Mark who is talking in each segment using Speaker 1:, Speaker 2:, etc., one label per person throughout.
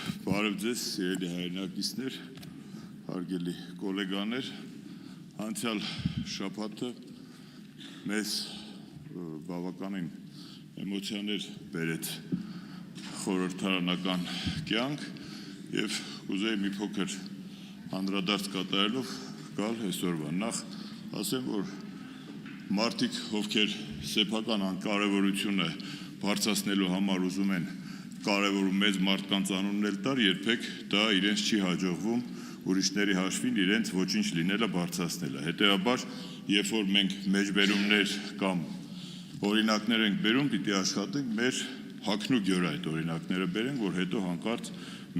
Speaker 1: Բարև ձեզ, սիրելի հայրենակիցներ, հարգելի գոլեգաներ, անցյալ շաբաթը մեզ բավականին էմոցիաներ բերեց խորհրդարանական կյանք և ուզեի մի փոքր անդրադարձ կատարելով գալ այսօրվան։ Նախ ասեմ, որ մարդիկ, ովքեր սեփական անկարևորությունը բարձրացնելու համար ուզում են կարևորում մեծ մարդկանց անուններ տար, երբեք դա իրենց չի հաջողվում ուրիշների հաշվին իրենց ոչինչ լինելը բարձրացնելը։ Հետևաբար, երբ որ մենք մեջբերումներ կամ օրինակներ ենք բերում, պիտի աշխատենք մեր հագնուկ այդ օրինակները բերենք, որ հետո հանկարծ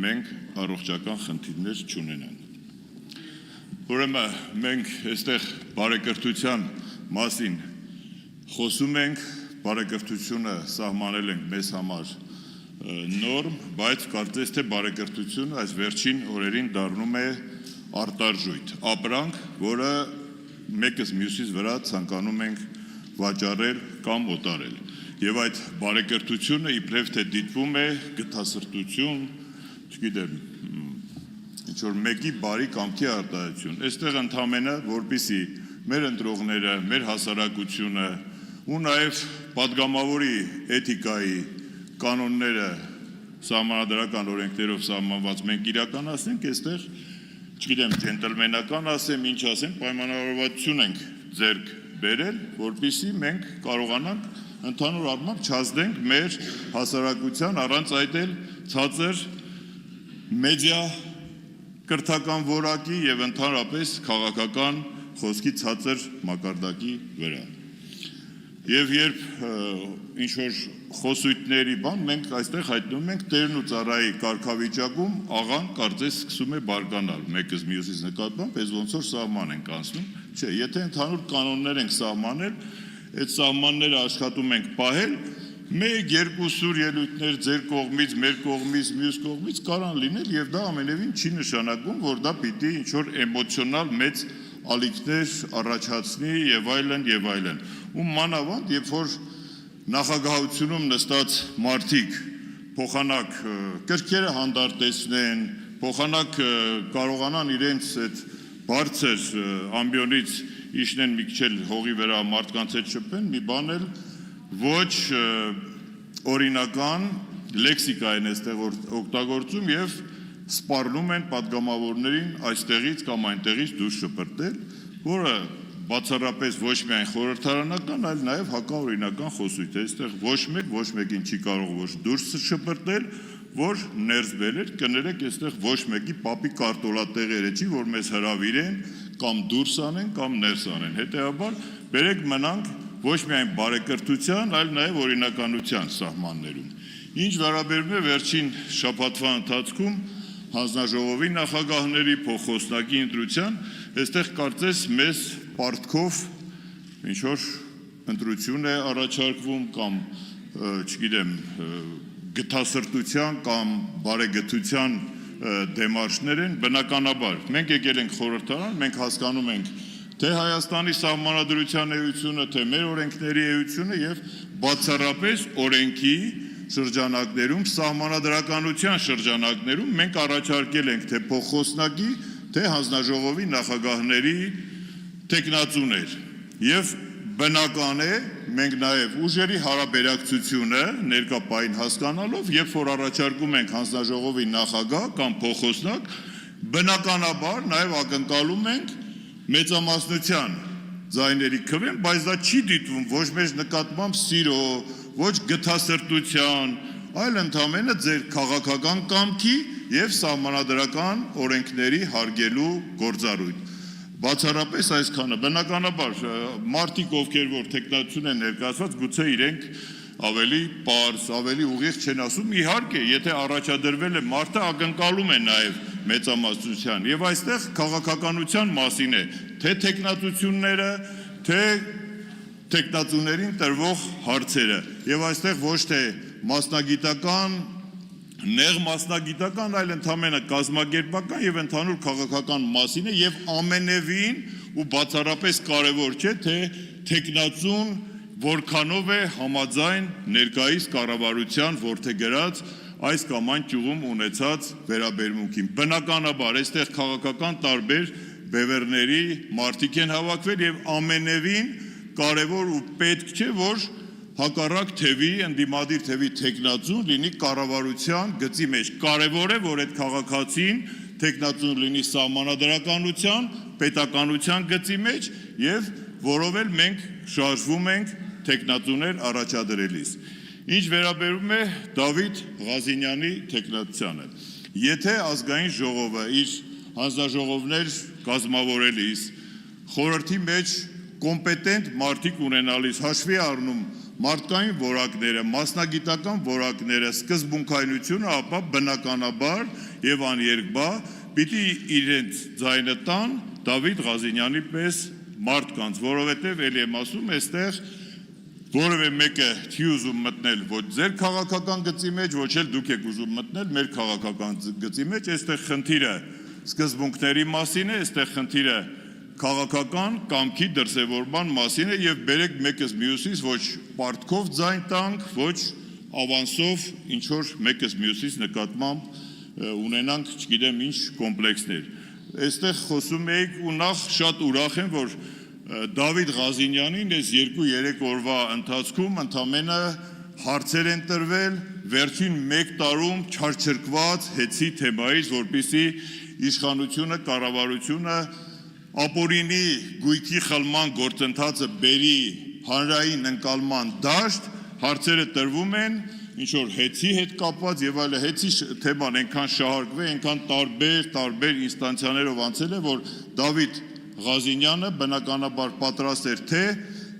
Speaker 1: մենք առողջական խնդիրներ չունենանք։ Ուրեմն մենք այստեղ բարեկրթության մասին խոսում ենք, բարեկրթությունը սահմանել ենք մեզ համար նորմ, բայց կարծես թե բարեկրթությունը այս վերջին օրերին դառնում է արտարժույթ, ապրանք, որը մեկս մյուսից վրա ցանկանում ենք վաճառել կամ օտարել։ Եվ այդ բարեկրթությունը իբրև թե դիտվում է գթասրտություն, չգիտեմ, ինչ որ մեկի բարի կամքի արտահայտություն։ Այստեղ ընդամենը, որպեսզի մեր ընտրողները, մեր հասարակությունը ու նաև պատգամավորի էթիկայի կանոնները սահմանադրական օրենքներով սահմանված մենք իրականացնենք, այստեղ, չգիտեմ, ջենտլմենական ասեմ, ինչ ասեմ, պայմանավորվածություն ենք ձեռք բերել, որպեսզի մենք կարողանանք ընդհանուր առմամբ չազդենք մեր հասարակության առանց այդ էլ ցածր մեդիա կրթական որակի եւ ընդհանրապես քաղաքական խոսքի ցածր մակարդակի վրա։ Եվ երբ ինչ-որ խոսույթների բան, մենք այստեղ հայտնվում ենք տերն ու ծառայի կարգավիճակում, աղան կարծես սկսում է բարկանալ, մեկս մյուսից նկատմամբ, այս ոնց որ սահման ենք անցնում, չէ, եթե ընդհանուր կանոններ ենք սահմանել, այդ սահմանները աշխատում ենք պահել, մեկ, երկու սուր ելույթներ ձեր կողմից, մեր կողմից, մյուս կողմից կարան լինել եւ դա ամենևին չի նշանակում, որ դա պիտի ինչ-որ էմոցիոնալ մեծ ալիքներ առաջացնի եւ այլն, ու մանավանդ, երբ որ նախագահությունում նստած մարդիկ փոխանակ կրքերը հանդարտեցնեն, փոխանակ կարողանան իրենց այդ բարձր ամբիոնից իջնեն մի քիչ հողի վրա մարդկանց հետ շփվեն, մի բան էլ ոչ օրինական լեքսիկա են այստեղ օգտագործում եւ սպառնում են պատգամավորներին այստեղից կամ այնտեղից դուրս շպրտել, որը բացառապես ոչ միայն խորհրդարանական, այլ նաև հակաօրինական խոսույթ է։ Այստեղ ոչ մեկին չի կարող ոչ դուրս շպրտել, որ ներս բերել, կներեք այստեղ ոչ մեկի պապի կարտոլատեղերը չի, որ մեզ հրավիրեն կամ դուրս անեն կամ ներս անեն։ Հետևաբար բերեք մնանք ոչ միայն բարեկրթության, այլ նաև օրինականության սահմաններում։ Ինչ վերաբերում է վերջին շաբաթվա ընթացքում հանձնաժողովի նախագահների փոխխոսնակի ընտրության, այստեղ կարծես մեզ պարտքով ինչ-որ ընտրություն է առաջարկվում կամ, չգիտեմ, գթասրտության կամ բարեգթության դեմարշներ են, բնականաբար։ Մենք եկել ենք խորհրդարան, մենք հասկանում ենք թե Հայաստանի սահմանադրության էությունը, թե մեր օրենքների էությունը եւ բացառապես օրենքի շրջանակներում, սահմանադրականության շրջանակներում մենք առաջարկել ենք թե փոխխոսնակի, թե հանձնաժողովի նախագահների տեխնացուներ եւ բնական է մենք նաեւ ուժերի հարաբերակցությունը ներկայ հասկանալով, երբ որ առաջարկում ենք հանձնաժողովի նախագահ կամ փոխխոսնակ, բնականաբար նաեւ ակնկալում ենք մեծամասնության ձայների քվեն, բայց դա չի դիտվում ոչ մեր նկատմամբ սիրո, ոչ գթասրտության, այլ ընդամենը ձեր քաղաքական կամքի եւ սահմանադրական օրենքների հարգելու գործառույթ։ Բացառապես այսքանը, բնականաբար մարդիկ, ովքեր որ տեխնացություն են ներկայացված, գուցե իրենք ավելի պարզ, ավելի ուղիղ չեն ասում, իհարկե, եթե առաջադրվել է մարդը ակնկալում է նաեւ մեծամասնության եւ այստեղ քաղաքականության մասին է, թե տեխնացությունները, թե տեխնացուներին տրվող հարցերը եւ այստեղ ոչ թե մասնագիտական, նեղ մասնագիտական, այլ ընդամենը կազմակերպական եւ ընդհանուր քաղաքական մասին է եւ ամենևին ու բացառապես կարեւոր չէ թե տեխնացուն որքանով է համաձայն ներկայիս կառավարության որդեգրած այս կամ այն ճյուղում ունեցած վերաբերմունքին։ Բնականաբար այստեղ քաղաքական տարբեր բևեռների մարդիկ են հավաքվել եւ ամենևին կարևոր ու պետք չէ, որ հակառակ թևի, ընդդիմադիր թևի թեկնածուն լինի կառավարության գծի մեջ։ Կարևոր է, որ այդ քաղաքացին թեկնածուն լինի սահմանադրականության, պետականության գծի մեջ եւ որով էլ մենք շարժվում ենք թեկնածուներ առաջադրելիս։ Ինչ վերաբերում է Դավիթ Ղազինյանի թեկնածությանը, եթե ազգային ժողովը իր հանձնաժողովներ կազմավորելիս խորհրդի մեջ կոմպետենտ մարդիկ ունենալիս հաշվի առնում մարդկային որակները, մասնագիտական որակները, սկզբունքայնությունը, ապա բնականաբար եւ աներկբա պիտի իրենց ձայնը տան Դավիթ Ղազինյանի պես մարդկանց, որովհետեւ ելի եմ ասում, այստեղ որևէ մեկը չի ուզում մտնել ոչ ձեր քաղաքական գծի մեջ, ոչ էլ դուք եք ուզում մտնել մեր քաղաքական գծի մեջ, այստեղ խնդիրը սկզբունքների մասին է, այստեղ խնդիրը քաղաքական կամքի դրսևորման մասին է եւ բերեք մեկս մյուսից ոչ պարտքով ձայն տանք, ոչ ավանսով ինչ որ մեկս մյուսից նկատմամբ ունենանք, չգիտեմ ինչ կոմպլեքսներ։ Այստեղ խոսում եք ու նախ շատ ուրախ եմ, որ Դավիթ Ղազինյանին այս 2-3 օրվա ընթացքում ընդամենը հարցեր են տրվել վերջին 1 տարում չարչրկված հեծի թեմայից, որպեսզի իշխանությունը, կառավարությունը ապօրինի գույքի խլման գործընթացը բերի հանրային ընկալման դաշտ, հարցերը տրվում են ինչ որ հեծի հետ կապված եւ այլ հեծի թեման այնքան շահարկվել, այնքան տարբեր ինստանցիաներով անցել է, որ Դավիթ Ղազինյանը բնականաբար պատրաստ էր թե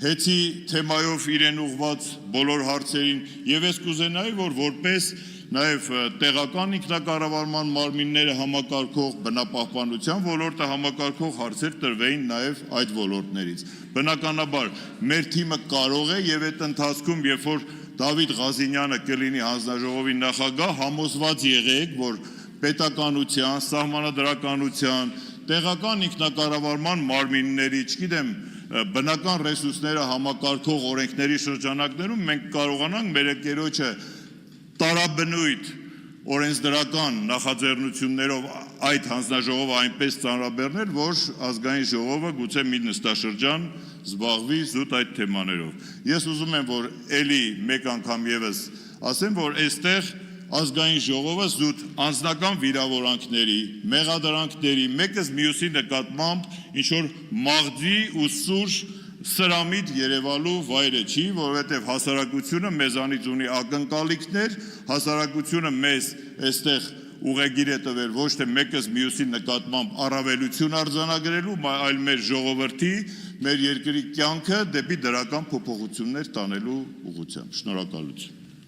Speaker 1: հեծի թեմայով իրեն ուղված բոլոր հարցերին եւ ես կուզենայի, որ որպես նաև տեղական ինքնակառավարման մարմինները համակարգող բնապահպանության ոլորտը համակարգող հարցեր տրվեին նաև այդ ոլորտներից։ Բնականաբար մեր թիմը կարող է եւ այդ ընթացքում, երբ որ Դավիթ Ղազինյանը կլինի հանձնաժողովի նախագահ, համոզված եղեք, որ պետականության, սահմանադրականության, տեղական ինքնակառավարման մարմինների, չգիտեմ, բնական ռեսուրսները համակարգող օրենքների շրջանակներում մենք կարողանանք մեր եկերոջը տարաբնույթ օրենսդրական նախաձեռնություններով այդ հանձնաժողովը այնպես ծանրաբեռնել, որ ազգային ժողովը գուցե մի նստաշրջան զբաղվի զուտ այդ թեմաներով։ Ես ուզում եմ, որ էլի մեկ անգամ եւս ասեմ, որ այստեղ ազգային ժողովը զուտ անձնական վիրավորանքների, մեղադրանքների, մեկս մյուսի նկատմամբ ինչ որ մաղձի ու սուր սրամիտ երևալու վայրը չի, որովհետև հասարակությունը մեզանից ունի ակնկալիքներ, հասարակությունը մեզ այստեղ ուղեգիր է տվել ոչ թե մեկս մյուսի նկատմամբ առավելություն արձանագրելու, այլ մեր ժողովրդի, մեր երկրի կյանքը դեպի դրական փոփոխություններ տանելու ուղղությամբ։ Շնորհակալություն։